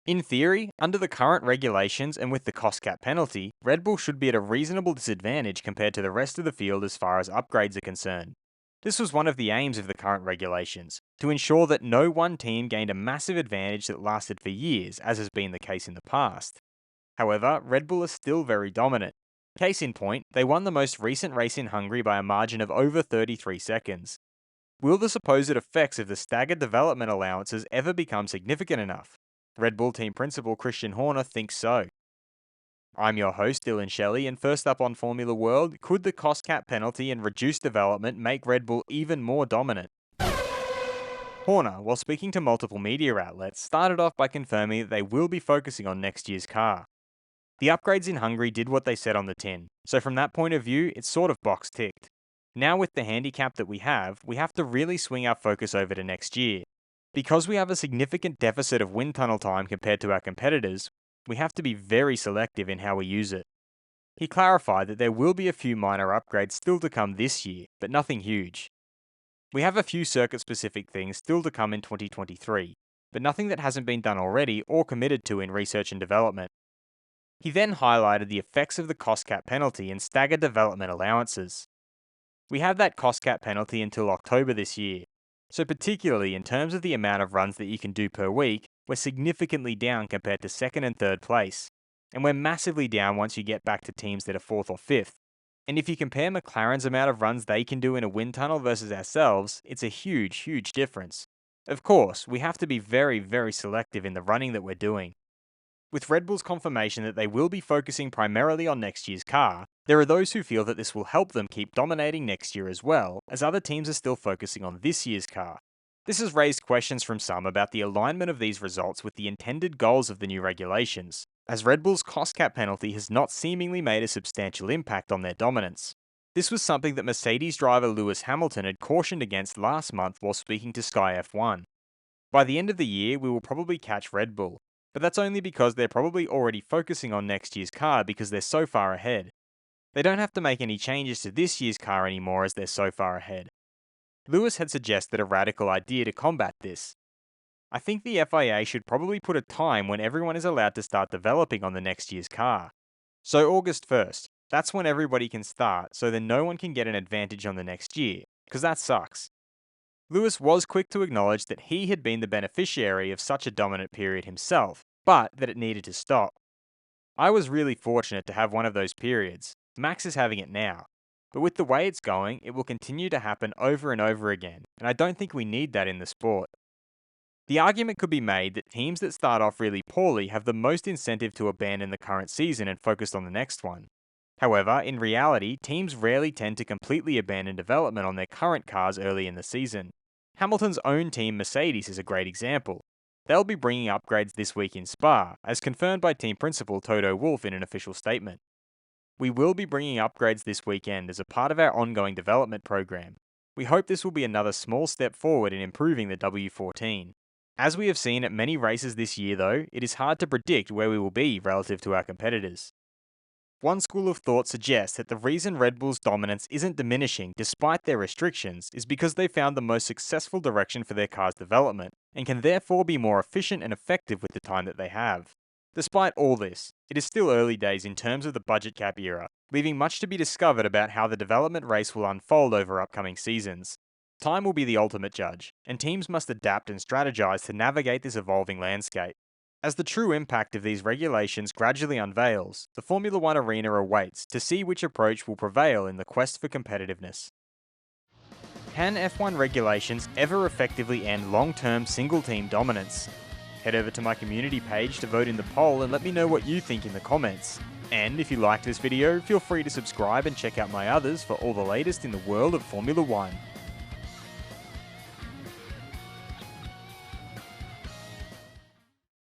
In theory, under the current regulations and with the cost cap penalty, Red Bull should be at a reasonable disadvantage compared to the rest of the field as far as upgrades are concerned. This was one of the aims of the current regulations, to ensure that no one team gained a massive advantage that lasted for years, as has been the case in the past. However, Red Bull is still very dominant. Case in point, they won the most recent race in Hungary by a margin of over 33 seconds. Will the supposed effects of the staggered development allowances ever become significant enough? Red Bull team principal Christian Horner thinks so. I'm your host, Dillon Shelley, and first up on Formula World, could the cost cap penalty and reduced development make Red Bull even more dominant? Horner, while speaking to multiple media outlets, started off by confirming that they will be focusing on next year's car. The upgrades in Hungary did what they said on the tin, so from that point of view, it's sort of box ticked. Now with the handicap that we have to really swing our focus over to next year. Because we have a significant deficit of wind tunnel time compared to our competitors, we have to be very selective in how we use it. He clarified that there will be a few minor upgrades still to come this year, but nothing huge. We have a few circuit-specific things still to come in 2023, but nothing that hasn't been done already or committed to in research and development. He then highlighted the effects of the cost cap penalty and staggered development allowances. We have that cost cap penalty until October this year, so particularly in terms of the amount of runs that you can do per week, we're significantly down compared to second and third place, and we're massively down once you get back to teams that are fourth or fifth. And if you compare McLaren's amount of runs they can do in a wind tunnel versus ourselves, it's a huge difference. Of course, we have to be very selective in the running that we're doing. With Red Bull's confirmation that they will be focusing primarily on next year's car, there are those who feel that this will help them keep dominating next year as well, as other teams are still focusing on this year's car. This has raised questions from some about the alignment of these results with the intended goals of the new regulations, as Red Bull's cost cap penalty has not seemingly made a substantial impact on their dominance. This was something that Mercedes driver Lewis Hamilton had cautioned against last month while speaking to Sky F1. By the end of the year, we will probably catch Red Bull, but that's only because they're probably already focusing on next year's car because they're so far ahead. They don't have to make any changes to this year's car anymore as they're so far ahead. Lewis had suggested a radical idea to combat this. I think the FIA should probably put a time when everyone is allowed to start developing on the next year's car. So August 1st, that's when everybody can start, so then no one can get an advantage on the next year, because that sucks. Lewis was quick to acknowledge that he had been the beneficiary of such a dominant period himself, but that it needed to stop. I was really fortunate to have one of those periods. Max is having it now. But with the way it's going, it will continue to happen over and over again, and I don't think we need that in the sport. The argument could be made that teams that start off really poorly have the most incentive to abandon the current season and focus on the next one. However, in reality, teams rarely tend to completely abandon development on their current cars early in the season. Hamilton's own team Mercedes is a great example. They'll be bringing upgrades this week in Spa, as confirmed by team principal Toto Wolff in an official statement. We will be bringing upgrades this weekend as a part of our ongoing development program. We hope this will be another small step forward in improving the W14. As we have seen at many races this year though, it is hard to predict where we will be relative to our competitors. One school of thought suggests that the reason Red Bull's dominance isn't diminishing despite their restrictions is because they found the most successful direction for their car's development, and can therefore be more efficient and effective with the time that they have. Despite all this, it is still early days in terms of the budget cap era, leaving much to be discovered about how the development race will unfold over upcoming seasons. Time will be the ultimate judge, and teams must adapt and strategize to navigate this evolving landscape. As the true impact of these regulations gradually unveils, the Formula One arena awaits to see which approach will prevail in the quest for competitiveness. Can F1 regulations ever effectively end long-term single-team dominance? Head over to my community page to vote in the poll and let me know what you think in the comments. And if you liked this video, feel free to subscribe and check out my others for all the latest in the world of Formula One.